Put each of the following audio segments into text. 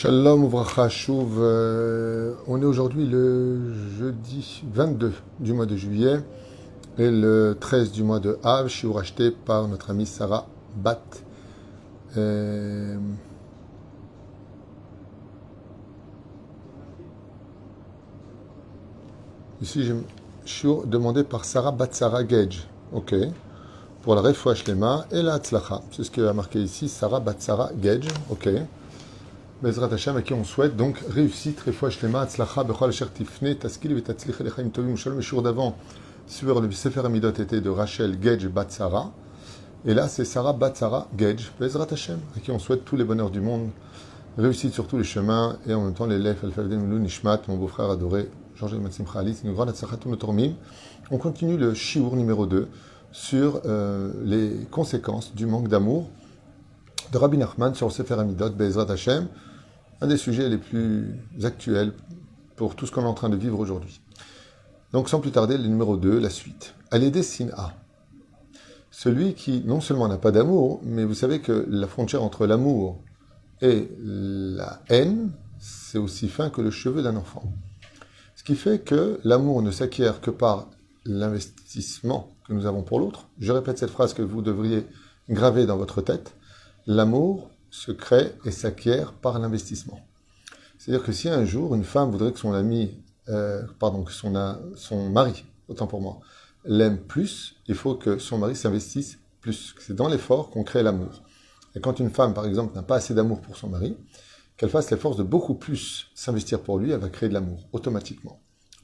Shalom Uvracha Shuv. On est aujourd'hui le jeudi 22 du mois de juillet et le 13 du mois de Av, shiur acheté par notre amie Sarah Bat. Ici, j'ai shiur demandé par Sarah Bat Sarah Gage. Ok. Pour la Refoua Shlema et la Hatzlacha. C'est ce qui a marqué ici, Sarah Bat Sarah Gage. Ok. Bezrat Hashem, à qui on souhaite donc réussite, Refoua Shlema, Hatzlacha, Bechol Asher Tifne, Taskil Vetatzlich Lechaim Tovim Shalom. Le shiur d'avant sur le Sefer Amidot était de Rachel Gage Bat Sarah. Et là, c'est Sarah Bat Sarah Gage, Bezrat Hashem, à qui on souhaite tous les bonheurs du monde, réussite sur tous les chemins, et en même temps l'élève Al-Favdem Lou Nishmat, mon beau-frère adoré, Georges Matsim Khalis, une grande Hatzlacha tous nos tormim. On continue le shiur numéro 2 sur les conséquences du manque d'amour de Rabbi Nachman sur le Sefer Amidot, Bezrat Hashem, un des sujets les plus actuels pour tout ce qu'on est en train de vivre aujourd'hui. Donc sans plus tarder, le numéro 2, la suite. Alédé Sin'a. Celui qui non seulement n'a pas d'amour, mais vous savez que la frontière entre l'amour et la haine, c'est aussi fin que le cheveu d'un enfant. Ce qui fait que l'amour ne s'acquiert que par l'investissement que nous avons pour l'autre. Je répète cette phrase que vous devriez graver dans votre tête. L'amour se crée et s'acquiert par l'investissement. C'est-à-dire que si un jour une femme voudrait que son mari, autant pour moi, l'aime plus, il faut que son mari s'investisse plus. C'est dans l'effort qu'on crée l'amour. Et quand une femme, par exemple, n'a pas assez d'amour pour son mari, qu'elle fasse l'effort de beaucoup plus s'investir pour lui, elle va créer de l'amour, automatiquement.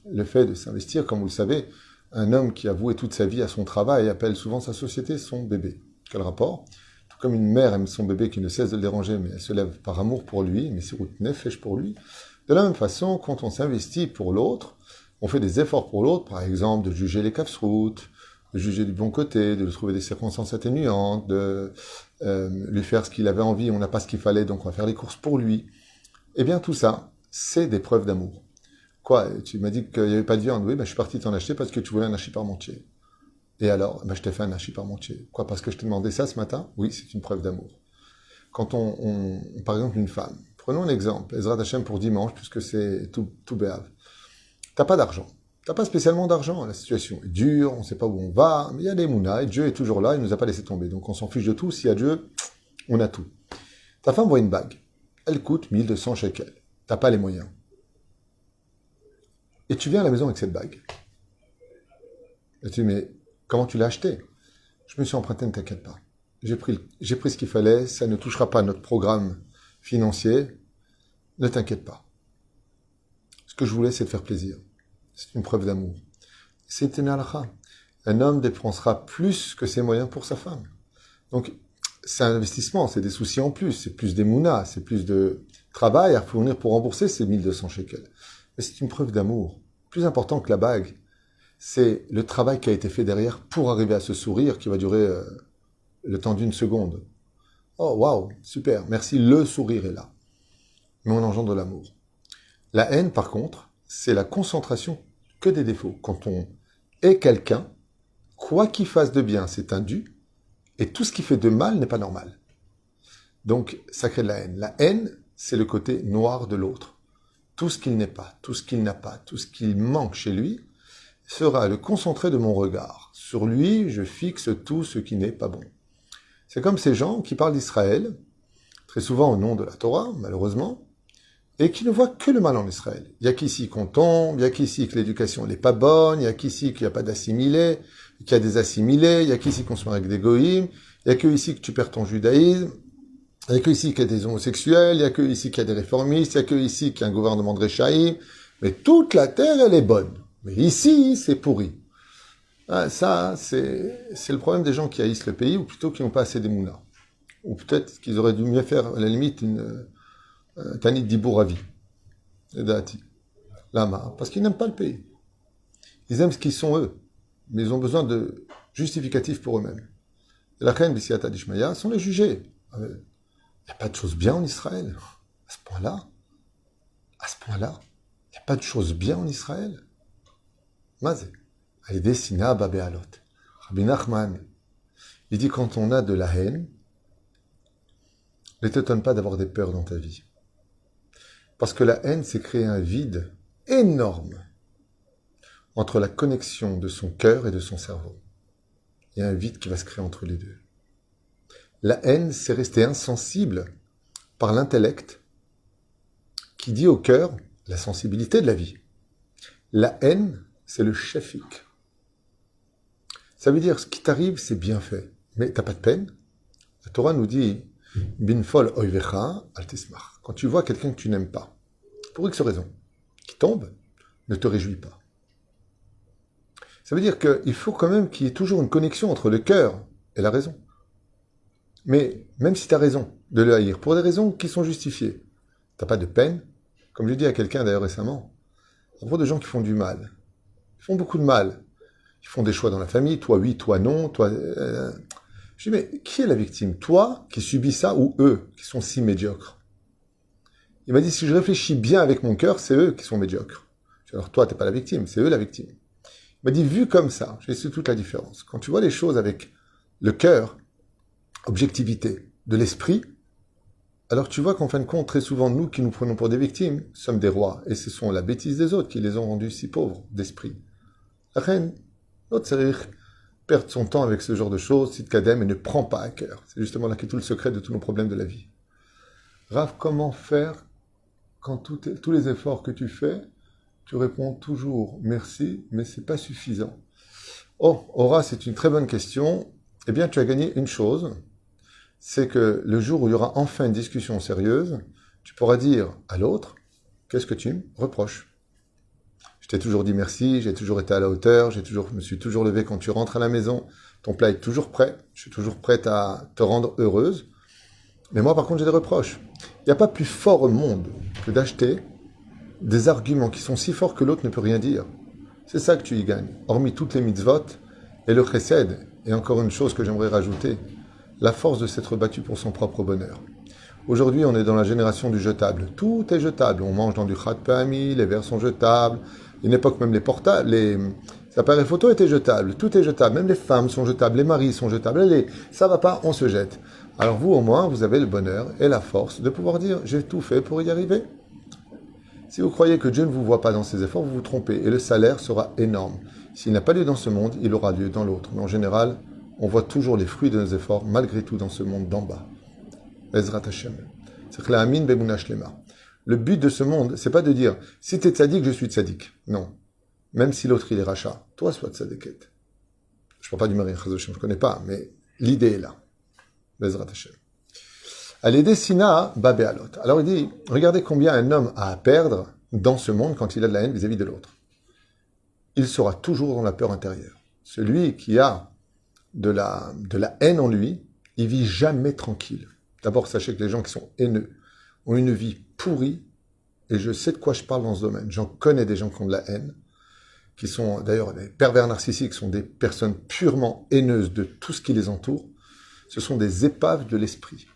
Le fait de s'investir, comme vous le savez, un homme qui a voué toute sa vie à son travail appelle souvent sa société son bébé. Quel rapport ? Tout comme une mère aime son bébé qui ne cesse de le déranger, mais elle se lève par amour pour lui, mais c'est route nefesh pour lui. De la même façon, quand on s'investit pour l'autre, on fait des efforts pour l'autre, par exemple de juger les kafsroutes, de juger du bon côté, de lui trouver des circonstances atténuantes, de lui faire ce qu'il avait envie, on n'a pas ce qu'il fallait, donc on va faire les courses pour lui. Eh bien tout ça, c'est des preuves d'amour. Quoi, tu m'as dit qu'il n'y avait pas de viande? Oui, je suis parti t'en acheter parce que tu voulais un hachis parmentier. Et alors, je t'ai fait un hachis parmentier. Quoi, parce que je t'ai demandé ça ce matin? Oui, c'est une preuve d'amour. Quand par exemple, une femme, prenons un exemple, Ezrat Hashem pour dimanche, puisque c'est tout béave. T'as pas d'argent. T'as pas spécialement d'argent. La situation est dure, on sait pas où on va, mais il y a des mounas, et Dieu est toujours là, il nous a pas laissé tomber. Donc on s'en fiche de tout, s'il y a Dieu, on a tout. Ta femme voit une bague. Elle coûte 1200 shekels. T'as pas les moyens. Et tu viens à la maison avec cette bague. Et tu dis, mais comment tu l'as achetée? Je me suis emprunté, ne t'inquiète pas. J'ai pris ce qu'il fallait, ça ne touchera pas à notre programme financier. Ne t'inquiète pas. Ce que je voulais, c'est te faire plaisir. C'est une preuve d'amour. C'est une halakha. Un homme dépensera plus que ses moyens pour sa femme. Donc, c'est un investissement, c'est des soucis en plus, c'est plus des mounas, c'est plus de travail à fournir pour rembourser ces 1200 shekels. Mais c'est une preuve d'amour. Plus important que la bague, c'est le travail qui a été fait derrière pour arriver à ce sourire qui va durer le temps d'une seconde. Oh, waouh, super, merci, le sourire est là. Mais on engendre de l'amour. La haine, par contre, c'est la concentration que des défauts. Quand on est quelqu'un, quoi qu'il fasse de bien, c'est un dû, et tout ce qui fait de mal n'est pas normal. Donc, ça crée de la haine. La haine, c'est le côté noir de l'autre. Tout ce qu'il n'est pas, tout ce qu'il n'a pas, tout ce qu'il manque chez lui, sera le concentré de mon regard. Sur lui, je fixe tout ce qui n'est pas bon. C'est comme ces gens qui parlent d'Israël, très souvent au nom de la Torah, malheureusement, et qui ne voient que le mal en Israël. Il y a qu'ici qu'on tombe, il y a qu'ici que l'éducation n'est pas bonne, il y a qu'ici qu'il n'y a pas d'assimilés, qu'il y a des assimilés, il y a qu'ici qu'on se marie avec des goïms, il y a qu'ici que tu perds ton judaïsme, il y a qu'ici qu'il y a des homosexuels, il y a qu'ici qu'il y a des réformistes, il y a qu'ici qu'il y a un gouvernement de Réchaïm, mais toute la terre, elle est bonne. Mais ici, c'est pourri. Ah, ça, c'est le problème des gens qui haïssent le pays, ou plutôt qui n'ont pas assez d'émouna. Ou peut-être qu'ils auraient dû mieux faire, à la limite, une Tanit Dibour à vie. Lama. Parce qu'ils n'aiment pas le pays. Ils aiment ce qu'ils sont eux. Mais ils ont besoin de justificatifs pour eux-mêmes. Et la reine Bisiata d'Ishmaïa sont les jugés. Il n'y a pas de choses bien en Israël. À ce point-là. Il n'y a pas de choses bien en Israël. Mazé. Aïdé Sina Babéalot. Rabbi Nachman. Il dit quand on a de la haine, ne t'étonne pas d'avoir des peurs dans ta vie. Parce que la haine, c'est créer un vide énorme entre la connexion de son cœur et de son cerveau. Il y a un vide qui va se créer entre les deux. La haine, c'est rester insensible par l'intellect qui dit au cœur la sensibilité de la vie. La haine, c'est le shafik. Ça veut dire, ce qui t'arrive, c'est bien fait, mais t'as pas de peine. La Torah nous dit, binfol oivecha al tismach. Quand tu vois quelqu'un que tu n'aimes pas, pour X raison, qui tombe, ne te réjouis pas. Ça veut dire qu'il faut quand même qu'il y ait toujours une connexion entre le cœur et la raison. Mais même si tu as raison de le haïr, pour des raisons qui sont justifiées, t'as pas de peine. Comme je dis à quelqu'un d'ailleurs récemment, à propos de gens qui font du mal. Ils font beaucoup de mal. Ils font des choix dans la famille, toi oui, toi non, toi... Je dis, mais qui est la victime? Toi qui subis ça ou eux qui sont si médiocres? Il m'a dit, si je réfléchis bien avec mon cœur, c'est eux qui sont médiocres. Alors toi, t'es pas la victime, c'est eux la victime. Il m'a dit, vu comme ça, j'ai su toute la différence. Quand tu vois les choses avec le cœur, objectivité, de l'esprit, alors tu vois qu'en fin de compte, très souvent, nous qui nous prenons pour des victimes, sommes des rois. Et ce sont la bêtise des autres qui les ont rendus si pauvres d'esprit. La reine, l'autre, c'est perdre son temps avec ce genre de choses, cite Kadem, et ne prend pas à cœur. C'est justement là qu'est tout le secret de tous nos problèmes de la vie. Rav, comment faire quand tous les efforts que tu fais, tu réponds toujours merci, mais c'est pas suffisant. Oh, Aura, c'est une très bonne question. Eh bien, tu as gagné une chose, c'est que le jour où il y aura enfin une discussion sérieuse, tu pourras dire à l'autre, qu'est-ce que tu me reproches? Je t'ai toujours dit merci, j'ai toujours été à la hauteur, je me suis toujours levé quand tu rentres à la maison, ton plat est toujours prêt, je suis toujours prête à te rendre heureuse. Mais moi, par contre, j'ai des reproches. Il n'y a pas plus fort au monde que d'acheter des arguments qui sont si forts que l'autre ne peut rien dire. C'est ça que tu y gagnes. Hormis toutes les mitzvot et le chesed. Et encore une chose que j'aimerais rajouter, la force de s'être battu pour son propre bonheur. Aujourd'hui, on est dans la génération du jetable. Tout est jetable. On mange dans du khat pahami, les verres sont jetables. À une époque, même les portables, les appareils photo étaient jetables. Tout est jetable. Même les femmes sont jetables, les maris sont jetables. Allez, ça va pas, on se jette. Alors vous, au moins, vous avez le bonheur et la force de pouvoir dire « j'ai tout fait pour y arriver ». Si vous croyez que Dieu ne vous voit pas dans ses efforts, vous vous trompez et le salaire sera énorme. S'il n'a pas lieu dans ce monde, il aura lieu dans l'autre. Mais en général, on voit toujours les fruits de nos efforts, malgré tout, dans ce monde d'en bas. Ezrat Hashem. C'est la Amin Bemuna Shlema. Le but de ce monde, c'est pas de dire « si t'es tzaddik, je suis tzaddik ». Non. Même si l'autre, il est rachat, toi, sois tzaddiket. Je ne parle pas du mari, je ne connais pas, mais l'idée est là. Ezrat Hashem. Al-Ede Sina Babéalot. Alors il dit, regardez combien un homme a à perdre dans ce monde quand il a de la haine vis-à-vis de l'autre. Il sera toujours dans la peur intérieure. Celui qui a de la haine en lui, il vit jamais tranquille. D'abord, sachez que les gens qui sont haineux ont une vie pourrie, et je sais de quoi je parle dans ce domaine. J'en connais des gens qui ont de la haine, qui sont d'ailleurs des pervers narcissiques, sont des personnes purement haineuses de tout ce qui les entoure. Ce sont des épaves de l'esprit.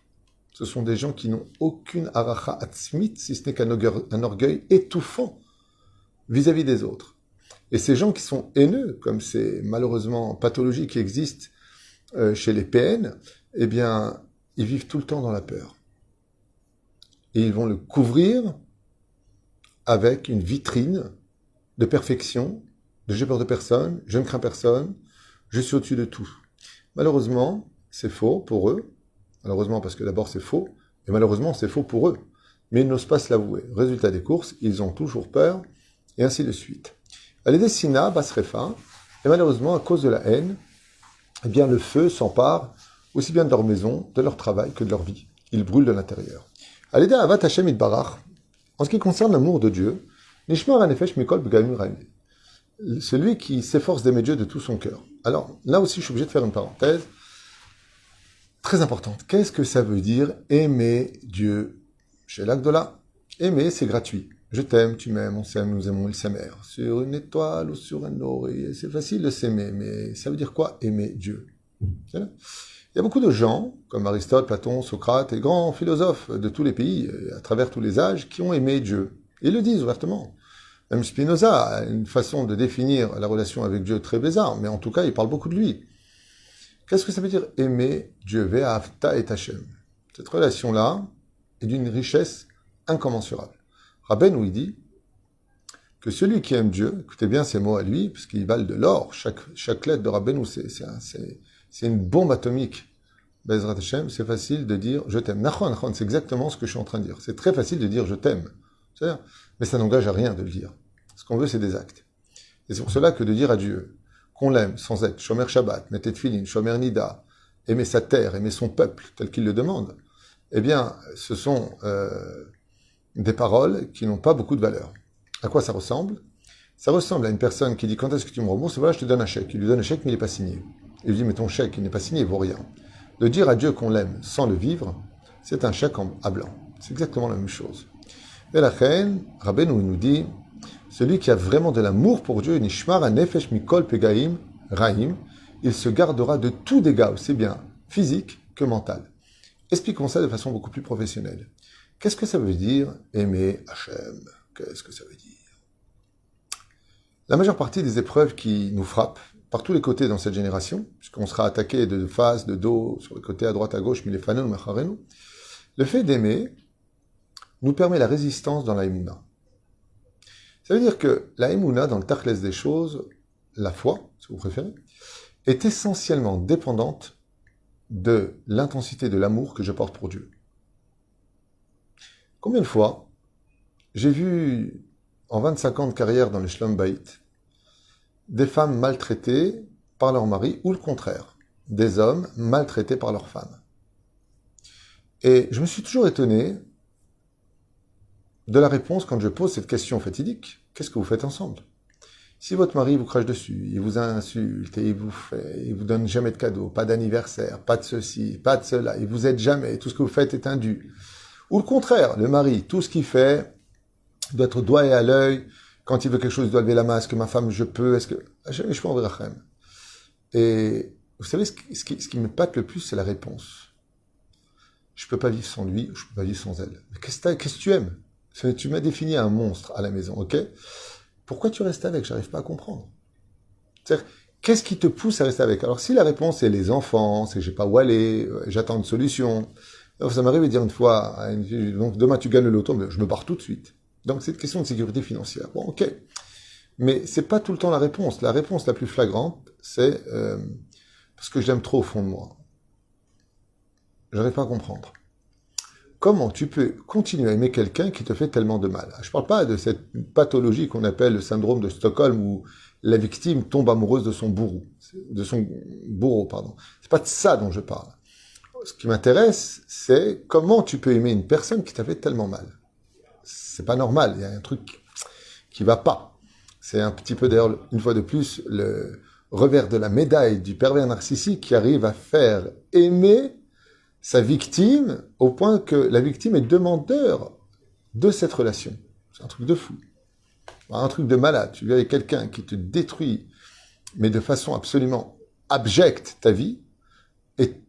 Ce sont des gens qui n'ont aucune aracha atzmit, si ce n'est qu'un orgueil étouffant vis-à-vis des autres. Et ces gens qui sont haineux, comme ces malheureusement pathologies qui existent chez les PN, eh bien, ils vivent tout le temps dans la peur. Et ils vont le couvrir avec une vitrine de perfection, de j'ai peur de personne, je ne crains personne, je suis au-dessus de tout. Malheureusement, c'est faux pour eux. Malheureusement, parce que d'abord c'est faux, et malheureusement c'est faux pour eux. Mais ils n'osent pas se l'avouer. Résultat des courses, ils ont toujours peur, et ainsi de suite. Al-Ede Sina Basrefa, et malheureusement, à cause de la haine, eh bien le feu s'empare aussi bien de leur maison, de leur travail, que de leur vie. Ils brûlent de l'intérieur. Al-Ede Avat Hashem Itbarach, en ce qui concerne l'amour de Dieu, Nishmar Hanefesh Mikol B'Gamim Raimeh, celui qui s'efforce d'aimer Dieu de tout son cœur. Alors, là aussi, je suis obligé de faire une parenthèse très importante. Qu'est-ce que ça veut dire aimer Dieu? Chez l'Agdola, aimer, c'est gratuit. Je t'aime, tu m'aimes, on s'aime, nous aimons, il s'aimèrent. Sur une étoile ou sur un oreiller, c'est facile de s'aimer, mais ça veut dire quoi, aimer Dieu? Il y a beaucoup de gens, comme Aristote, Platon, Socrate, et grands philosophes de tous les pays, à travers tous les âges, qui ont aimé Dieu. Ils le disent ouvertement. Même Spinoza a une façon de définir la relation avec Dieu très bizarre, mais en tout cas, il parle beaucoup de lui. Qu'est-ce que ça veut dire aimer Dieu? Ve'ahavta et Hashem. Cette relation-là est d'une richesse incommensurable. Rabbeinu, il dit que celui qui aime Dieu, écoutez bien ces mots à lui, parce qu'ils valent de l'or, chaque lettre de Rabbeinu, c'est une bombe atomique. Bezrat Hashem, c'est facile de dire je t'aime. Nachon, c'est exactement ce que je suis en train de dire. C'est très facile de dire je t'aime. Mais ça n'engage à rien de le dire. Ce qu'on veut, c'est des actes. Et c'est pour cela que de dire à Dieu qu'on l'aime sans être Shomer Shabbat, Metet Tefillin, Shomer Nida, aimer sa terre, aimer son peuple, tel qu'il le demande, eh bien, ce sont des paroles qui n'ont pas beaucoup de valeur. À quoi ça ressemble? Ça ressemble à une personne qui dit quand est-ce que tu me rembourses? Voilà, je te donne un chèque. Il lui donne un chèque, mais il n'est pas signé. Il lui dit mais ton chèque, il n'est pas signé, il vaut rien. De dire à Dieu qu'on l'aime sans le vivre, c'est un chèque à blanc. C'est exactement la même chose. Et la reine, Rabbeinu nous dit, celui qui a vraiment de l'amour pour Dieu, Nishmar nefesh mikol pegaim raim, il se gardera de tout dégât, aussi bien physique que mental. Expliquons ça de façon beaucoup plus professionnelle. Qu'est-ce que ça veut dire aimer Hachem? Qu'est-ce que ça veut dire? La majeure partie des épreuves qui nous frappent, par tous les côtés dans cette génération, puisqu'on sera attaqué de face, de dos, sur le côté à droite, à gauche, le fait d'aimer nous permet la résistance dans la Emouna. Ça veut dire que la Emouna, dans le Tachles des choses, la foi, si vous préférez, est essentiellement dépendante de l'intensité de l'amour que je porte pour Dieu. Combien de fois j'ai vu, en 25 ans de carrière dans le Shlom Bayit, des femmes maltraitées par leur mari, ou le contraire, des hommes maltraités par leurs femmes. Et je me suis toujours étonné de la réponse quand je pose cette question fatidique. Qu'est-ce que vous faites ensemble? Si votre mari vous crache dessus, il vous insulte, et il vous donne jamais de cadeaux, pas d'anniversaire, pas de ceci, pas de cela, il vous aide jamais, tout ce que vous faites est indu. Ou le contraire, le mari, tout ce qu'il fait doit être doigt et à l'œil. Quand il veut quelque chose, il doit lever la main. Est-ce que ma femme, je peux? Est-ce que... Je peux en Rachem. Et vous savez, ce qui me pâte le plus, c'est la réponse. Je peux pas vivre sans lui, je peux pas vivre sans elle. Mais qu'est-ce que tu aimes? Tu m'as défini un monstre à la maison, ok? Pourquoi tu restes avec? J'arrive pas à comprendre. C'est-à-dire, qu'est-ce qui te pousse à rester avec? Alors, si la réponse est les enfants, c'est que j'ai pas où aller, j'attends une solution. Alors, ça m'arrive de dire une fois à une fille, donc demain tu gagnes le loto, mais je me barre tout de suite. Donc, c'est une question de sécurité financière. Bon, ok. Mais c'est pas tout le temps la réponse. La réponse la plus flagrante, c'est parce que je l'aime trop au fond de moi. J'arrive pas à comprendre. Comment tu peux continuer à aimer quelqu'un qui te fait tellement de mal? Je parle pas de cette pathologie qu'on appelle le syndrome de Stockholm où la victime tombe amoureuse de son bourreau. C'est pas de ça dont je parle. Ce qui m'intéresse, c'est comment tu peux aimer une personne qui t'a fait tellement mal. C'est pas normal, il y a un truc qui va pas. C'est un petit peu d'ailleurs, une fois de plus, le revers de la médaille du pervers narcissique qui arrive à faire aimer sa victime au point que la victime est demandeur de cette relation. C'est un truc de fou. Un truc de malade. Tu vis avec quelqu'un qui te détruit, mais de façon absolument abjecte ta vie, et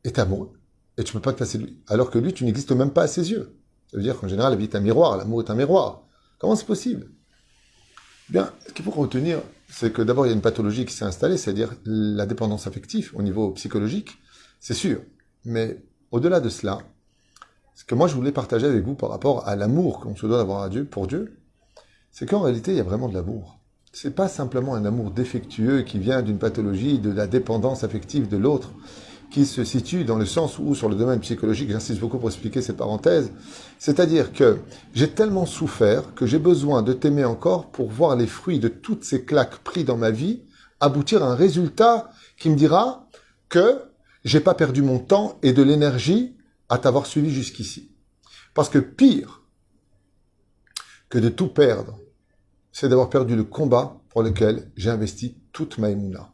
est amoureux. Et tu ne peux pas te passer de lui. Alors que lui, tu n'existes même pas à ses yeux. Ça veut dire qu'en général, la vie est un miroir, l'amour est un miroir. Comment c'est possible? Bien, ce qu'il faut retenir, c'est que d'abord, il y a une pathologie qui s'est installée, c'est-à-dire la dépendance affective au niveau psychologique, c'est sûr. Mais au-delà de cela, ce que moi je voulais partager avec vous par rapport à l'amour qu'on se doit d'avoir à Dieu, pour Dieu, c'est qu'en réalité, il y a vraiment de l'amour. C'est pas simplement un amour défectueux qui vient d'une pathologie, de la dépendance affective de l'autre, qui se situe dans le sens où, sur le domaine psychologique, j'insiste beaucoup pour expliquer cette parenthèse, c'est-à-dire que j'ai tellement souffert que j'ai besoin de t'aimer encore pour voir les fruits de toutes ces claques prises dans ma vie aboutir à un résultat qui me dira que j'ai pas perdu mon temps et de l'énergie à t'avoir suivi jusqu'ici. Parce que pire que de tout perdre, c'est d'avoir perdu le combat pour lequel j'ai investi toute ma émouna.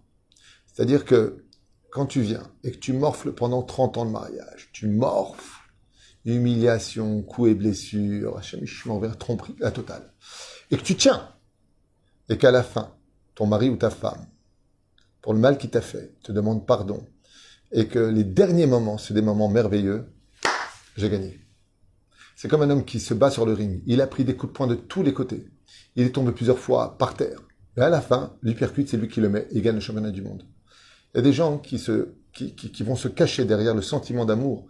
C'est-à-dire que quand tu viens et que tu morfles pendant 30 ans de mariage, tu morfles, humiliation, coups et blessures, envers tromperie, la totale, et que tu tiens, et qu'à la fin, ton mari ou ta femme, pour le mal qu'il t'a fait, te demande pardon, et que les derniers moments, c'est des moments merveilleux, j'ai gagné. C'est comme un homme qui se bat sur le ring. Il a pris des coups de poing de tous les côtés. Il est tombé plusieurs fois par terre. Et à la fin, l'hypercute, c'est lui qui le met. Il gagne le championnat du monde. Il y a des gens qui vont se cacher derrière le sentiment d'amour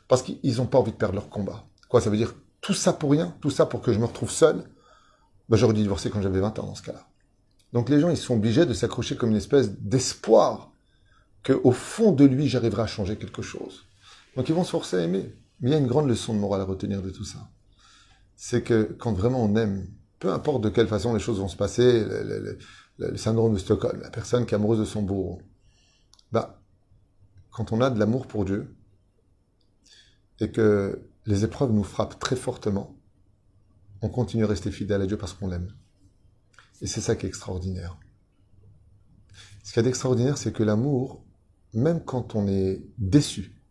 parce qu'ils n'ont pas envie de perdre leur combat. Quoi, ça veut dire tout ça pour rien, tout ça pour que je me retrouve seul, ben, j'aurais dû divorcer quand j'avais 20 ans dans ce cas-là. Donc les gens, ils sont obligés de s'accrocher comme une espèce d'espoir qu'au fond de lui, j'arriverai à changer quelque chose. Donc ils vont se forcer à aimer. Mais il y a une grande leçon de morale à retenir de tout ça. C'est que quand vraiment on aime, peu importe de quelle façon les choses vont se passer, le syndrome de Stockholm, la personne qui est amoureuse de son bourreau, bah, quand on a de l'amour pour Dieu, et que les épreuves nous frappent très fortement, on continue à rester fidèle à Dieu parce qu'on l'aime. Et c'est ça qui est extraordinaire. Ce qu'il y a d'extraordinaire, c'est que l'amour, même quand on est déçu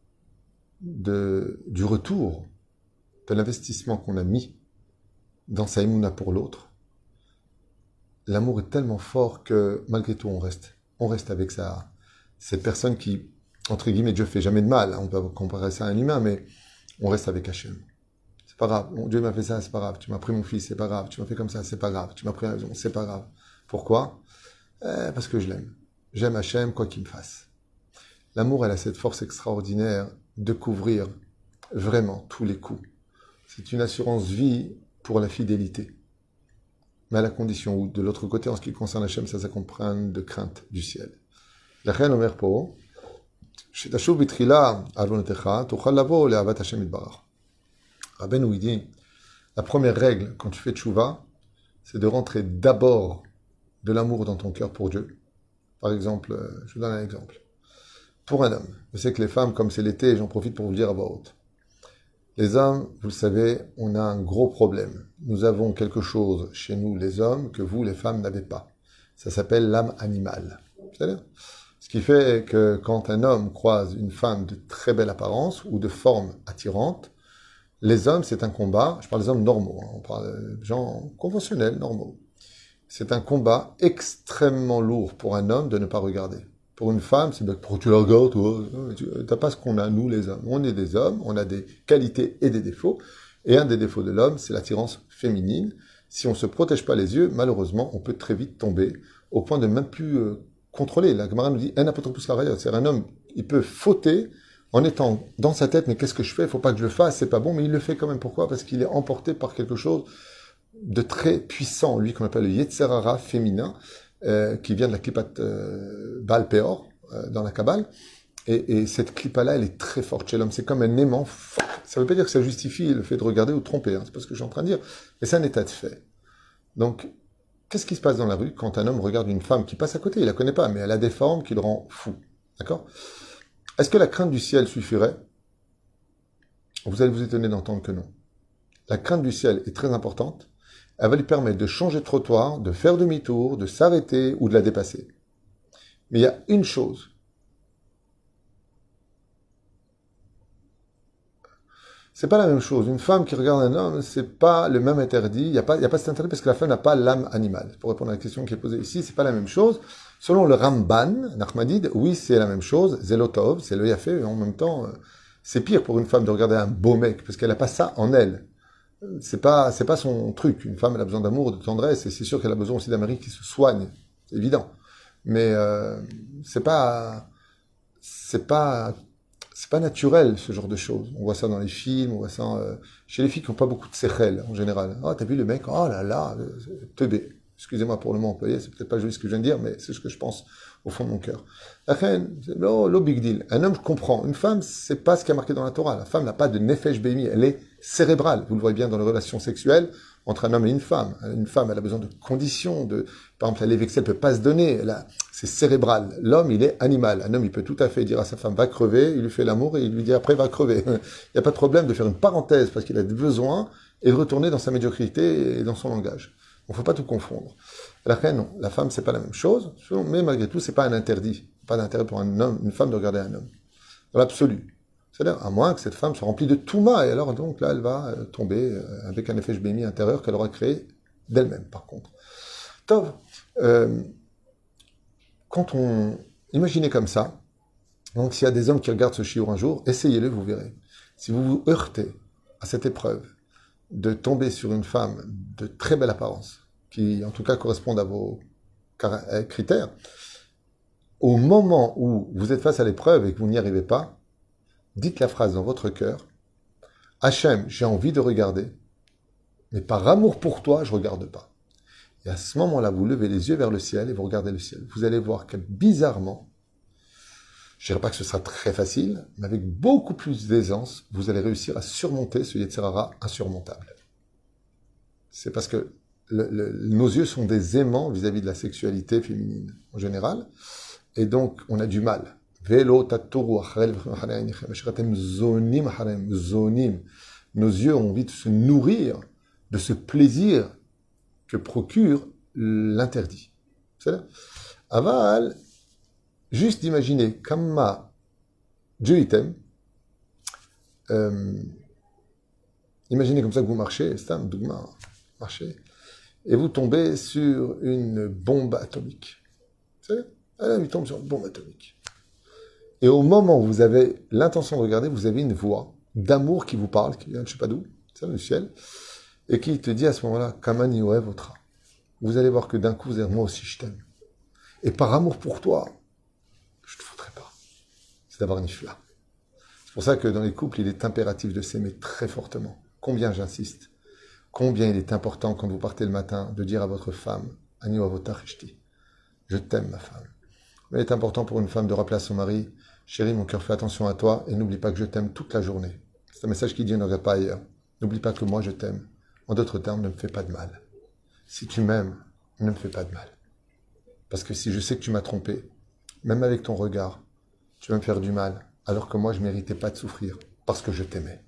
du retour de l'investissement qu'on a mis dans sa émouna pour l'autre, l'amour est tellement fort que malgré tout on reste. On reste avec cette personne qui, entre guillemets, Dieu fait jamais de mal. On peut comparer ça à un humain, mais on reste avec Hachem. C'est pas grave. Dieu m'a fait ça, c'est pas grave. Tu m'as pris mon fils, c'est pas grave. Tu m'as fait comme ça, c'est pas grave. Tu m'as pris la maison, c'est pas grave. Pourquoi? Parce que je l'aime. J'aime Hachem, quoi qu'il me fasse. L'amour, elle a cette force extraordinaire de couvrir vraiment tous les coups. C'est une assurance vie pour la fidélité. Mais à la condition où, de l'autre côté, en ce qui concerne Hachem, ça s'accompagne de crainte du ciel. La reine Omer Po, שתשוב בתחילה על עוונותיך, תוכל לבוא לאהבת השם יתברך. Rabbeinu, il dit, la première règle quand tu fais tchouva, c'est de rentrer d'abord de l'amour dans ton cœur pour Dieu. Par exemple, je vous donne un exemple. Pour un homme, je sais que les femmes, comme c'est l'été, j'en profite pour vous le dire à voix haute. Les hommes, vous le savez, on a un gros problème. Nous avons quelque chose chez nous, les hommes, que vous, les femmes, n'avez pas. Ça s'appelle l'âme animale. C'est-à-dire, ce qui fait que quand un homme croise une femme de très belle apparence ou de forme attirante, les hommes, c'est un combat, je parle des hommes normaux, on parle des gens conventionnels, normaux. C'est un combat extrêmement lourd pour un homme de ne pas regarder. Pour une femme, c'est bien, pourquoi tu la regardes, toi? T'as pas ce qu'on a, nous, les hommes. On est des hommes, on a des qualités et des défauts. Et un des défauts de l'homme, c'est l'attirance féminine. Si on ne se protège pas les yeux, malheureusement, on peut très vite tomber au point de même plus contrôler. La Gemara nous dit, un apotropos la, c'est un homme, il peut fauter en étant dans sa tête, mais qu'est-ce que je fais? Il faut pas que je le fasse, c'est pas bon, mais il le fait quand même. Pourquoi? Parce qu'il est emporté par quelque chose de très puissant, lui qu'on appelle le Yetzer Hara féminin, qui vient de la Klippat Baal Peor, dans la Kabbale. Et cette Klippa-là, elle est très forte chez l'homme. C'est comme un aimant fort. Ça ne veut pas dire que ça justifie le fait de regarder ou de tromper, hein, c'est pas ce que je suis en train de dire, mais c'est un état de fait. Donc, qu'est-ce qui se passe dans la rue quand un homme regarde une femme qui passe à côté? Il la connaît pas, mais elle a des formes qui le rend fou. D'accord? Est-ce que la crainte du ciel suffirait? Vous allez vous étonner d'entendre que non. La crainte du ciel est très importante. Elle va lui permettre de changer de trottoir, de faire demi-tour, de s'arrêter ou de la dépasser. Mais il y a une chose. C'est pas la même chose. Une femme qui regarde un homme, c'est pas le même interdit. Il y a pas cet interdit parce que la femme n'a pas l'âme animale. Pour répondre à la question qui est posée ici, c'est pas la même chose. Selon le Ramban, Nachmanide, oui, c'est la même chose. Zelotov, c'est le yafé, mais en même temps, c'est pire pour une femme de regarder un beau mec parce qu'elle n'a pas ça en elle. C'est pas son truc. Une femme, elle a besoin d'amour, de tendresse, et c'est sûr qu'elle a besoin aussi d'un mari qui se soigne. C'est évident. Mais c'est pas naturel, ce genre de choses. On voit ça dans les films, on voit ça chez les filles qui n'ont pas beaucoup de séchel, en général. Ah, t'as vu le mec? Oh là là, teubé. Excusez-moi pour le mot employé, c'est peut-être pas joli ce que je viens de dire, mais c'est ce que je pense au fond de mon cœur. La reine, c'est lo big deal. Un homme comprend. Une femme, c'est pas ce qui est marqué dans la Torah. La femme n'a pas de nefesh behimi, elle est cérébrale. Vous le voyez bien dans les relations sexuelles entre un homme et une femme. Une femme, elle a besoin de conditions, par exemple, la vexée, elle peut pas se donner. C'est cérébral. L'homme, il est animal. Un homme, il peut tout à fait dire à sa femme, va crever, il lui fait l'amour et il lui dit après, va crever. Il n'y a pas de problème de faire une parenthèse parce qu'il a besoin et de retourner dans sa médiocrité et dans son langage. Il ne faut pas tout confondre. La reine, non. La femme, c'est pas la même chose, mais malgré tout, c'est pas un interdit. Pas d'intérêt pour un homme, une femme de regarder un homme. Dans l'absolu. C'est-à-dire, à moins que cette femme soit remplie de touma, et alors, donc, là, elle va tomber avec un effet jbémi intérieur qu'elle aura créé d'elle-même, par contre. Tov, quand on... Imaginez comme ça, donc s'il y a des hommes qui regardent ce chiour un jour, essayez-le, vous verrez. Si vous vous heurtez à cette épreuve de tomber sur une femme de très belle apparence, qui en tout cas correspondent à vos critères, au moment où vous êtes face à l'épreuve et que vous n'y arrivez pas, dites la phrase dans votre cœur, Hachem, j'ai envie de regarder, Mais par amour pour toi, je ne regarde pas. Et à ce moment-là, vous levez les yeux vers le ciel et vous regardez le ciel. Vous allez voir que bizarrement, je ne dirais pas que ce sera très facile, mais avec beaucoup plus d'aisance, vous allez réussir à surmonter ce Yetzer Hara insurmontable. C'est parce que nos yeux sont des aimants vis-à-vis de la sexualité féminine en général, et donc on a du mal. Nos yeux ont envie de se nourrir de ce plaisir que procure l'interdit. C'est-à-dire, aval, juste d'imaginer, Kamma, Dieu il t'aime, imaginez comme ça que vous marchez, c'est un dougma, marchez, et vous tombez sur une bombe atomique. C'est-à-dire, il tombe sur une bombe atomique. Et au moment où vous avez l'intention de regarder, vous avez une voix d'amour qui vous parle, qui vient de je ne sais pas d'où, c'est le ciel, et qui te dit à ce moment-là, Kamani Oevotra. Vous allez voir que d'un coup, vous allez dire, moi aussi je t'aime. Et par amour pour toi, je ne te foutrai pas. C'est d'avoir une flamme. C'est pour ça que dans les couples, il est impératif de s'aimer très fortement. Combien j'insiste. Combien il est important quand vous partez le matin de dire à votre femme, Ani Oevotarishti, je t'aime ma femme. Mais il est important pour une femme de rappeler à son mari, chérie, mon cœur fait attention à toi et n'oublie pas que je t'aime toute la journée. C'est un message qui dit ne regarde pas ailleurs. N'oublie pas que moi je t'aime. En d'autres termes, ne me fais pas de mal. Si tu m'aimes, ne me fais pas de mal. Parce que si je sais que tu m'as trompé, même avec ton regard, tu vas me faire du mal, alors que moi je ne méritais pas de souffrir, parce que je t'aimais.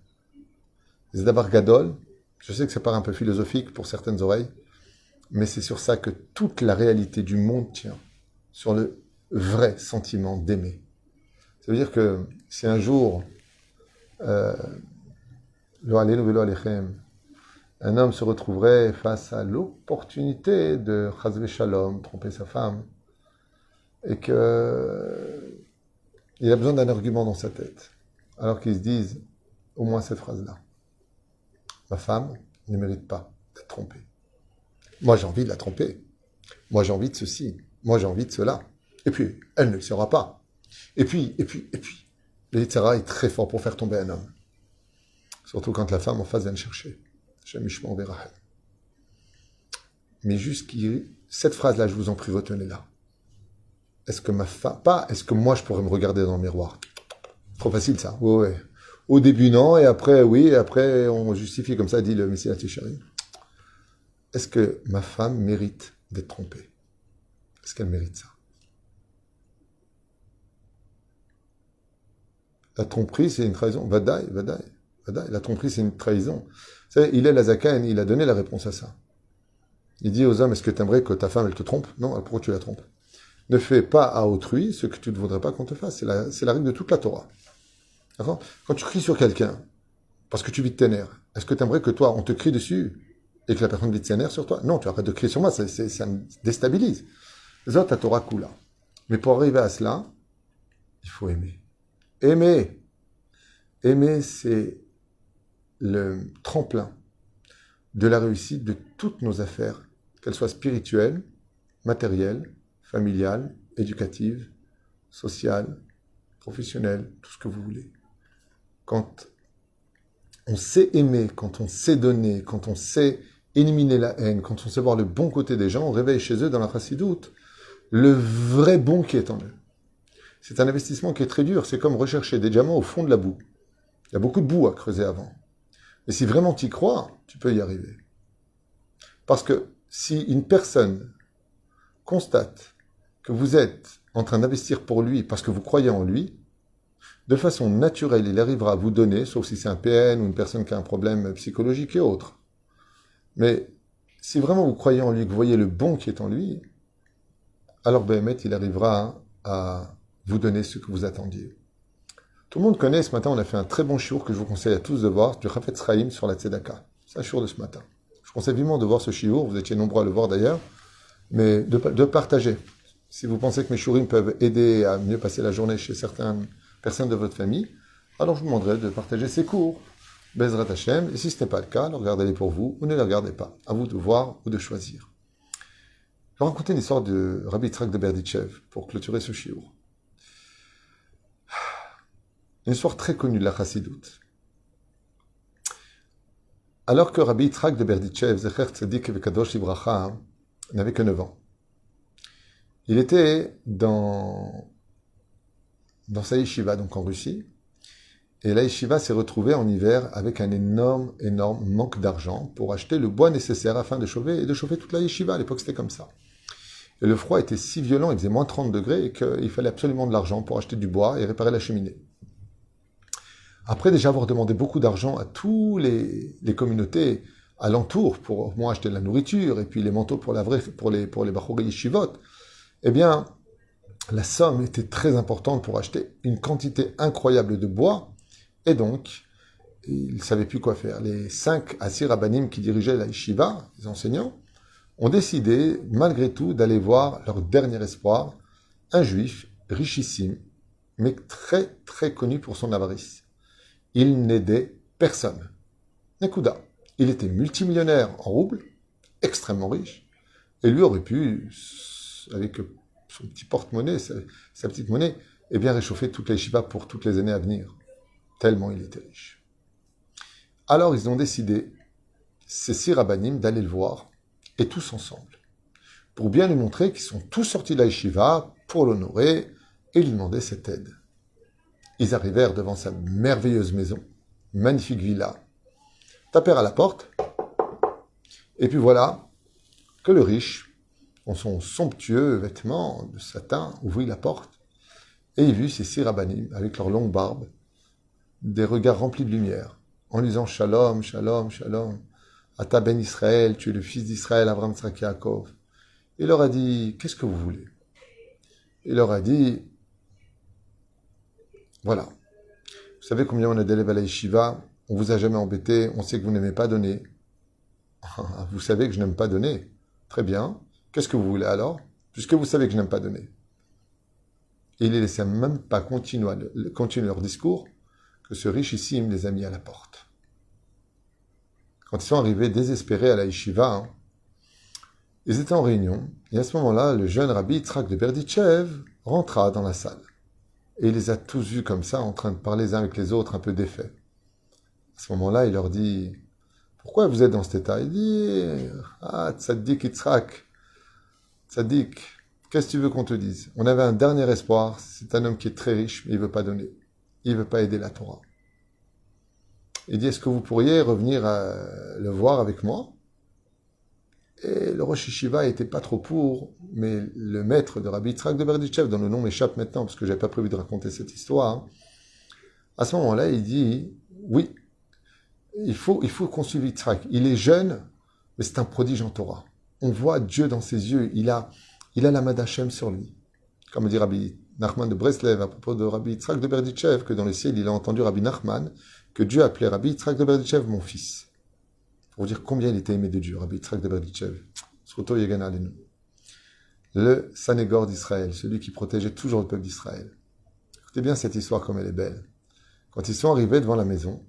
Zdabar Gadol, je sais que ça paraît un peu philosophique pour certaines oreilles, mais c'est sur ça que toute la réalité du monde tient, sur le vrai sentiment d'aimer. Ça veut dire que si un jour, lo alenu velo alechem, un homme se retrouverait face à l'opportunité de chas shalom, tromper sa femme, et qu'il a besoin d'un argument dans sa tête, alors qu'il se dise au moins cette phrase-là. Ma femme ne mérite pas d'être trompée. Moi, j'ai envie de la tromper. Moi, j'ai envie de ceci. Moi, j'ai envie de cela. Et puis, elle ne le saura pas. Et puis. Le Yetzer Hara est très fort pour faire tomber un homme. Surtout quand la femme en face vient le chercher. Mais juste cette phrase-là, je vous en prie, retenez-la. Est-ce que ma femme... Pas, est-ce que moi, je pourrais me regarder dans le miroir? Trop facile, ça. Ouais. Au début, non, et après, oui, et après, on justifie comme ça, dit le Messie Téchéri. Est-ce que ma femme mérite d'être trompée? Est-ce qu'elle mérite ça? La tromperie, c'est une trahison. Vadaï. La tromperie, c'est une trahison. Vous savez, il est la Zakan, il a donné la réponse à ça. Il dit aux hommes, est-ce que tu aimerais que ta femme, elle te trompe? Non, alors pourquoi tu la trompes? Ne fais pas à autrui ce que tu ne voudrais pas qu'on te fasse. C'est la règle de toute la Torah. D'accord? Quand tu cries sur quelqu'un, parce que tu vis de tes nerfs, est-ce que tu aimerais que toi, on te crie dessus et que la personne vit de ses nerfs sur toi? Non, tu arrêtes de crier sur moi, ça me déstabilise. Les autres, la Torah coule. Mais pour arriver à cela, il faut aimer. Aimer, c'est le tremplin de la réussite de toutes nos affaires, qu'elles soient spirituelles, matérielles, familiales, éducatives, sociales, professionnelles, tout ce que vous voulez. Quand on sait aimer, quand on sait donner, quand on sait éliminer la haine, quand on sait voir le bon côté des gens, on réveille chez eux dans la chassidoute le vrai bon qui est en eux. C'est un investissement qui est très dur, c'est comme rechercher des diamants au fond de la boue. Il y a beaucoup de boue à creuser avant. Mais si vraiment tu y crois, tu peux y arriver. Parce que si une personne constate que vous êtes en train d'investir pour lui parce que vous croyez en lui, de façon naturelle, il arrivera à vous donner, sauf si c'est un PN ou une personne qui a un problème psychologique et autres. Mais si vraiment vous croyez en lui, que vous voyez le bon qui est en lui, alors Béhémet, il arrivera à vous donner ce que vous attendiez. Tout le monde connaît, ce matin, on a fait un très bon shiur que je vous conseille à tous de voir, du Chafetz Chaim sur la Tzedaka. C'est un shiur de ce matin. Je vous conseille vivement de voir ce shiur, vous étiez nombreux à le voir d'ailleurs, mais de partager. Si vous pensez que mes shiurim peuvent aider à mieux passer la journée chez certaines personnes de votre famille, alors je vous demanderai de partager ces cours. Bezrat Hashem, et si ce n'est pas le cas, alors regardez-les pour vous ou ne les regardez pas. À vous de voir ou de choisir. Je vais raconter une histoire de Rabbi Yitzhak de Berditchev pour clôturer ce shiur. Une histoire très connue de la Chassidoute. Alors que Rabbi Yitzhak de Berditchev, Zecher Tzadik Vekadosh Libracha, n'avait que 9 ans, il était dans sa yeshiva, donc en Russie, et la yeshiva s'est retrouvée en hiver avec un énorme manque d'argent pour acheter le bois nécessaire afin de chauffer toute la yeshiva. À l'époque, c'était comme ça. Et le froid était si violent, il faisait moins 30 degrés, et qu'il fallait absolument de l'argent pour acheter du bois et réparer la cheminée. Après déjà avoir demandé beaucoup d'argent à tous les communautés alentours pour au moins acheter de la nourriture, et puis les manteaux pour les Bachorei Yeshivot, eh bien, la somme était très importante pour acheter une quantité incroyable de bois, et donc, ils ne savaient plus quoi faire. Les 5 Asir Rabbanim qui dirigeaient la yeshiva, les enseignants, ont décidé, malgré tout, d'aller voir leur dernier espoir, un juif richissime, mais très très connu pour son avarice. Il n'aidait personne. Nekuda. Il était multimillionnaire en roubles, extrêmement riche, et lui aurait pu, avec son petit porte-monnaie, sa petite monnaie, eh bien réchauffer toute la yeshiva pour toutes les années à venir, tellement il était riche. Alors ils ont décidé, ces 6 rabbanim, d'aller le voir, et tous ensemble, pour bien lui montrer qu'ils sont tous sortis de la yeshiva pour l'honorer et lui demander cette aide. Ils arrivèrent devant sa merveilleuse maison, magnifique villa, tapèrent à la porte, et puis voilà que le riche, en son somptueux vêtement de satin, ouvrit la porte, et il vit ces 6 rabbanim, avec leurs longues barbes, des regards remplis de lumière, en lui disant « Shalom, shalom, shalom, Ata ben Israël, tu es le fils d'Israël, Abraham, Tzrak, Yaakov. » Il leur a dit « Qu'est-ce que vous voulez ?» Il leur a dit « Voilà, vous savez combien on a d'élèves à la yeshiva, on vous a jamais embêté, on sait que vous n'aimez pas donner. Vous savez que je n'aime pas donner. Très bien, qu'est-ce que vous voulez alors, puisque vous savez que je n'aime pas donner ?» Et il ne les laissait même pas continuer leur discours, que ce richissime les a mis à la porte. Quand ils sont arrivés désespérés à la yeshiva, ils étaient en réunion, et à ce moment-là, le jeune Rabbi Yitzhak de Berditchev rentra dans la salle. Et il les a tous vus comme ça, en train de parler les uns avec les autres, un peu défaits. À ce moment-là, il leur dit « Pourquoi vous êtes dans cet état ?» Il dit « Ah, Tzaddik Yitzhak, Tzaddik, qu'est-ce que tu veux qu'on te dise? On avait un dernier espoir, c'est un homme qui est très riche, mais il ne veut pas donner. Il ne veut pas aider la Torah. » Il dit, est-ce que vous pourriez revenir le voir avec moi? Et le Rosh Yeshiva n'était pas trop pour, mais le maître de Rabbi Yitzhak de Berditchev, dont le nom m'échappe maintenant, parce que je n'avais pas prévu de raconter cette histoire, à ce moment-là, il dit, oui, il faut qu'on suive Yitzhak. Il est jeune, mais c'est un prodige en Torah. On voit Dieu dans ses yeux, il a la Mad Hashem sur lui. Comme dit Rabbi Nachman de Breslev à propos de Rabbi Yitzhak de Berditchev, que dans le ciel, il a entendu Rabbi Nachman, que Dieu appelait Rabbi Yitzhak de Berditchev mon fils. Pour vous dire combien il était aimé de Dieu, Rabbi Yitzhak de Berditchev. Sroto Yegana Alenu. Le Sanégor d'Israël, celui qui protégeait toujours le peuple d'Israël. Écoutez bien cette histoire comme elle est belle. Quand ils sont arrivés devant la maison,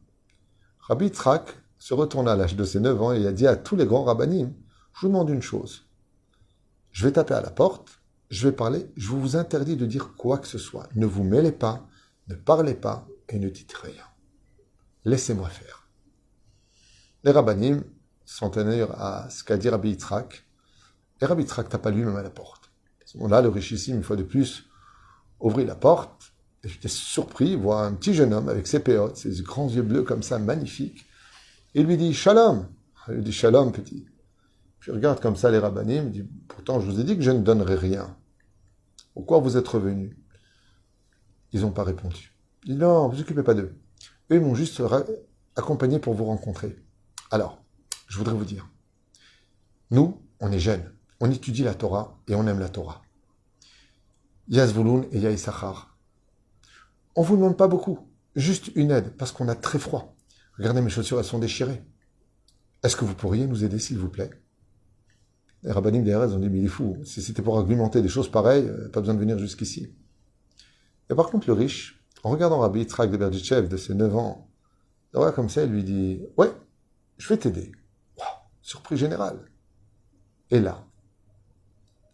Rabbi Yitzhak se retourna à l'âge de ses 9 ans et a dit à tous les grands rabbanim, je vous demande une chose. Je vais taper à la porte, je vais parler, je vous interdis de dire quoi que ce soit. Ne vous mêlez pas, ne parlez pas et ne dites rien. Laissez-moi faire. Les rabbanim s'en tenaient à ce qu'a dit Rabbi Yitzhak, et Rabbi Yitzhak tapa lui-même à la porte. À ce moment-là, le richissime, une fois de plus, ouvrit la porte, et j'étais surpris, voir un petit jeune homme avec ses péotes, ses grands yeux bleus comme ça, magnifiques, et il lui dit « Shalom !» Il lui dit « Shalom, petit !» Puis il regarde comme ça les rabbanim, il dit « Pourtant, je vous ai dit que je ne donnerai rien. Pourquoi vous êtes revenus ?» Ils n'ont pas répondu. Il dit « Non, vous occupez pas d'eux. Eux, ils m'ont juste accompagné pour vous rencontrer. Alors, je voudrais vous dire, nous, on est jeunes, on étudie la Torah et on aime la Torah. Il y a Zvouloun et il y a Issachar. On ne vous demande pas beaucoup, juste une aide, parce qu'on a très froid. Regardez, mes chaussures, elles sont déchirées. Est-ce que vous pourriez nous aider, s'il vous plaît? Les rabbanim d'Erez ont dit, mais il est fou, si c'était pour argumenter des choses pareilles, pas besoin de venir jusqu'ici. Et par contre, le riche, en regardant Rabbi Yitzhak de Berditchev de ses 9 ans, il regarde comme ça, il lui dit, ouais, je vais t'aider. Wow, surprise générale. Et là,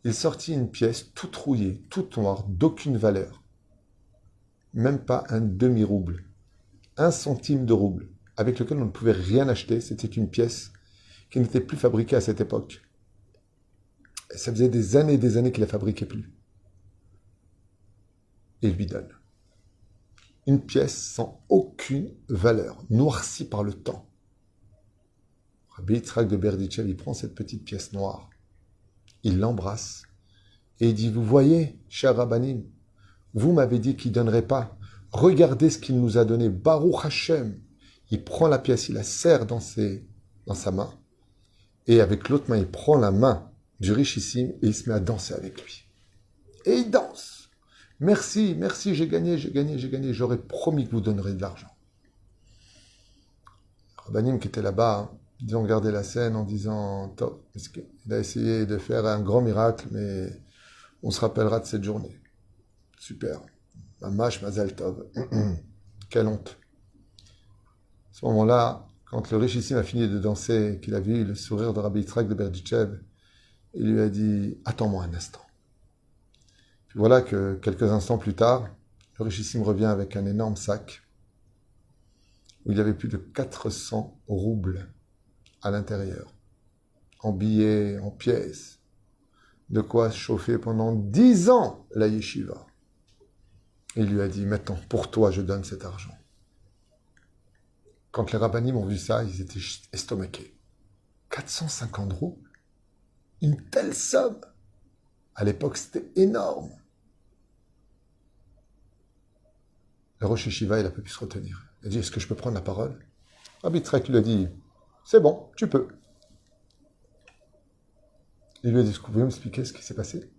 il sortit une pièce toute rouillée, toute noire, d'aucune valeur. Même pas un demi-rouble. 1 centime de rouble. avec lequel on ne pouvait rien acheter. C'était une pièce qui n'était plus fabriquée à cette époque. Et ça faisait des années qu'il ne la fabriquait plus. Et il lui donne une pièce sans aucune valeur, noircie par le temps. Rabbi Yitzhak de Berditchev, il prend cette petite pièce noire, il l'embrasse et il dit, vous voyez, cher Rabbanim, vous m'avez dit qu'il ne donnerait pas. Regardez ce qu'il nous a donné. Baruch Hashem. Il prend la pièce, il la serre dans sa main. Et avec l'autre main, il prend la main du richissime et il se met à danser avec lui. Et il danse. Merci, merci, j'ai gagné. J'aurais promis que vous donnerez de l'argent. Rabbanim qui était là-bas, ils ont regardé la scène en disant, top, il a essayé de faire un grand miracle, mais on se rappellera de cette journée. Super. Mamash Mazal Tov. Quelle honte. À ce moment-là, quand le richissime a fini de danser, qu'il a vu le sourire de Rabbi Yitzhak de Berditchev, il lui a dit, attends-moi un instant. Puis voilà que quelques instants plus tard, le richissime revient avec un énorme sac où il y avait plus de 400 roubles à l'intérieur, en billets, en pièces, de quoi chauffer pendant 10 ans la yeshiva. Il lui a dit, maintenant, pour toi, je donne cet argent. Quand les rabbanim ont vu ça, ils étaient estomaqués. 450 roubles? Une telle somme? À l'époque, c'était énorme. Le Rosh Yeshiva, il n'a pas pu se retenir. Il a dit, est-ce que je peux prendre la parole? Rabbi Yitzhak lui a dit, c'est bon, tu peux. Il lui a dit, est-ce que vous pouvez m'expliquer ce qui s'est passé?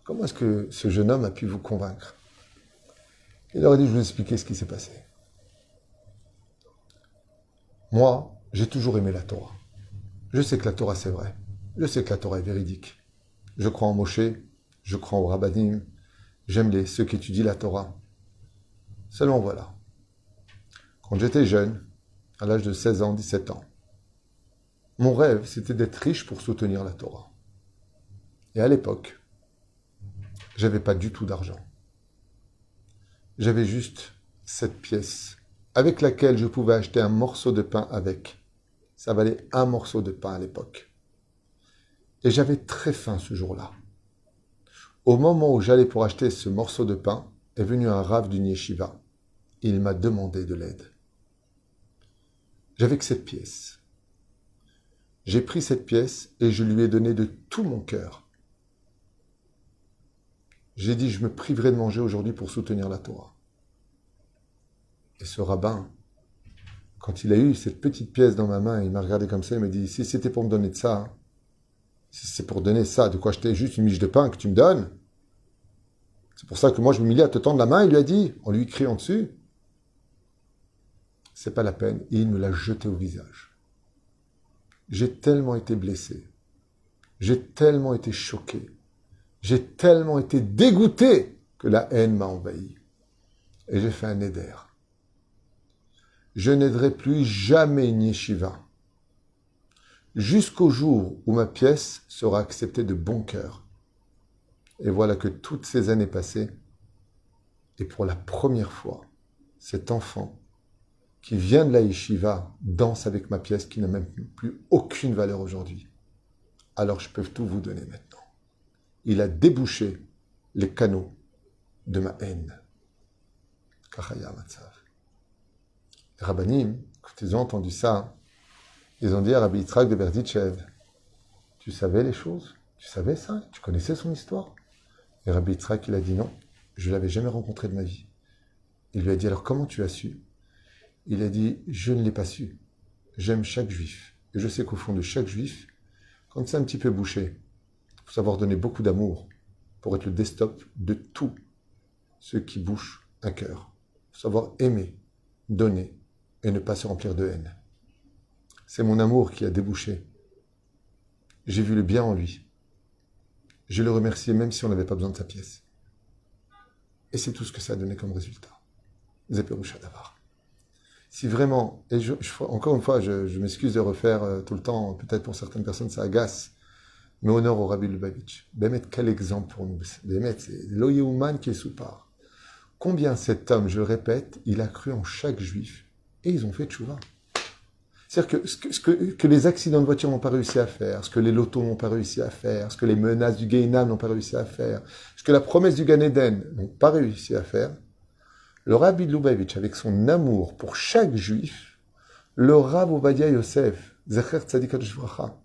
Comment est-ce que ce jeune homme a pu vous convaincre? Il leur a dit, je vais vous expliquer ce qui s'est passé. Moi, j'ai toujours aimé la Torah. Je sais que la Torah, c'est vrai. Je sais que la Torah est véridique. Je crois en Moshe, je crois au Rabbanim, j'aime ceux qui étudient la Torah. Seulement voilà. Quand j'étais jeune, à l'âge de 16 ans, 17 ans, mon rêve, c'était d'être riche pour soutenir la Torah. Et à l'époque, j'avais pas du tout d'argent. J'avais juste cette pièce avec laquelle je pouvais acheter un morceau de pain avec. Ça valait un morceau de pain à l'époque. Et j'avais très faim ce jour-là. Au moment où j'allais pour acheter ce morceau de pain, est venu un rav d'une yeshiva. Il m'a demandé de l'aide. J'avais que cette pièce. J'ai pris cette pièce et je lui ai donné de tout mon cœur. J'ai dit, je me priverai de manger aujourd'hui pour soutenir la Torah. Et ce rabbin, quand il a eu cette petite pièce dans ma main, il m'a regardé comme ça, il m'a dit, si c'était pour me donner de ça, si c'est pour donner ça, de quoi acheter juste une miche de pain que tu me donnes, c'est pour ça que moi je m'humilie à te tendre la main, il lui a dit, en lui criant dessus, c'est pas la peine, et il me l'a jeté au visage. J'ai tellement été blessé, j'ai tellement été choqué, j'ai tellement été dégoûté que la haine m'a envahi. Et j'ai fait un éder. Je n'aiderai plus jamais une yeshiva jusqu'au jour où ma pièce sera acceptée de bon cœur. Et voilà que toutes ces années passées, et pour la première fois, cet enfant qui vient de la yeshiva danse avec ma pièce qui n'a même plus aucune valeur aujourd'hui. Alors je peux tout vous donner maintenant. Il a débouché les canaux de ma haine. Kachaya Matzav. Les Rabbanim, quand ils ont entendu ça, ils ont dit à Rabbi Yitzhak de Berditchev, tu savais les choses? Tu savais ça? Tu connaissais son histoire? Et Rabbi Yitzhak, il a dit non, je ne l'avais jamais rencontré de ma vie. Il lui a dit, alors comment tu as su? Il a dit, je ne l'ai pas su. J'aime chaque juif. Et je sais qu'au fond de chaque juif, quand c'est un petit peu bouché, il faut savoir donner beaucoup d'amour pour être le desktop de tous ceux qui bouchent un cœur. Il faut savoir aimer, donner et ne pas se remplir de haine. C'est mon amour qui a débouché. J'ai vu le bien en lui. Je le remerciais même si on n'avait pas besoin de sa pièce. Et c'est tout ce que ça a donné comme résultat. Zeperoucha Davar. Si vraiment, et encore une fois, je m'excuse de refaire tout le temps, peut-être pour certaines personnes ça agace, mais honneur au Rabbi Lubavitch. Bémet, quel exemple pour nous. Bémet, c'est l'Oyeuman qui est sous part. Combien cet homme, je le répète, il a cru en chaque juif Et ils ont fait tchouva. C'est-à-dire que que les accidents de voiture n'ont pas réussi à faire, ce que les lotos n'ont pas réussi à faire, ce que les menaces du Guéhinam n'ont pas réussi à faire, ce que la promesse du Gan Eden n'ont pas réussi à faire, le Rabbi de Lubavitch, avec son amour pour chaque juif, le Rav Ovadia Yosef, Zecher Tzadik Kadosh Vracha,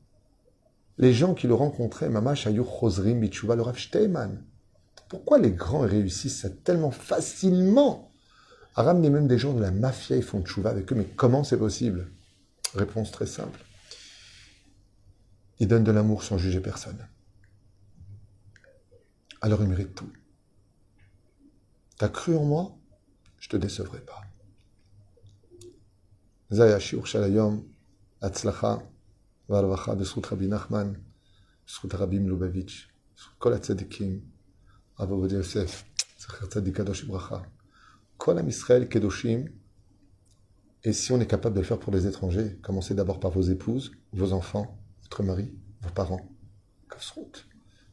les gens qui le rencontraient, Mamash Ayur Chosrim Bitchouva, le Rav Steinman. Pourquoi les grands réussissent ça tellement facilement à ramener même des gens de la mafia, ils font tchouva avec eux, mais comment c'est possible? Réponse très simple. Ils donnent de l'amour sans juger personne. Alors ils méritent tout. T'as cru en moi? Je te décevrai pas. Zaya Shiur Shalayom, Atzlacha, Varvacha, Besrut Rabbi Nachman, Besrut Rabbi Lubavitch, Besrut Kol HaTzadikim, Rav Ovadia Yosef, Zecher Tzadik Kadosh Bracha, Kol Am Yisrael Kedoshim. Et si on est capable de le faire pour les étrangers, commencez d'abord par vos épouses, vos enfants, votre mari, vos parents.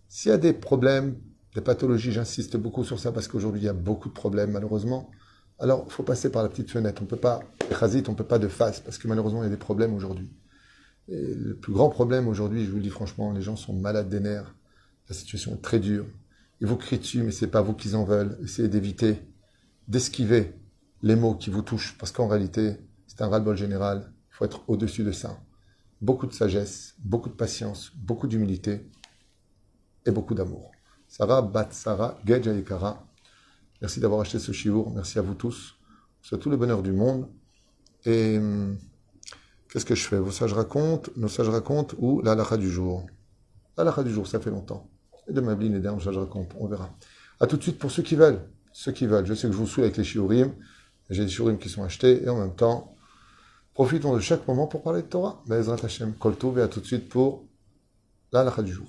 S'il y a des problèmes, des pathologies, j'insiste beaucoup sur ça parce qu'aujourd'hui il y a beaucoup de problèmes malheureusement, alors il faut passer par la petite fenêtre. On ne peut pas, on ne peut pas de face parce que malheureusement il y a des problèmes aujourd'hui. Et le plus grand problème aujourd'hui, je vous le dis franchement, les gens sont malades des nerfs, la situation est très dure. Ils vous crient dessus, mais ce n'est pas vous qu'ils en veulent. Essayez d'éviter, d'esquiver les mots qui vous touchent, parce qu'en réalité, c'est un ras-le-bol général, il faut être au-dessus de ça. Beaucoup de sagesse, beaucoup de patience, beaucoup d'humilité et beaucoup d'amour. Sarah Bat Sarah Gedja Yekara, merci d'avoir acheté ce shiur, merci à vous tous, c'est tout le bonheur du monde. Et qu'est-ce que je fais? Vos sages racontent, nos sages racontent, ou la halakha du jour? La halakha du jour, ça fait longtemps. Et de Mabline et d'un sages racontent, on verra. À tout de suite pour ceux qui veulent. Ceux qui veulent, je sais que je vous saoule avec les shiurim. J'ai des shiurim qui sont achetés et en même temps, profitons de chaque moment pour parler de Torah. Be'ezrat Hashem, Kol Tov, et à tout de suite pour la halakha du jour.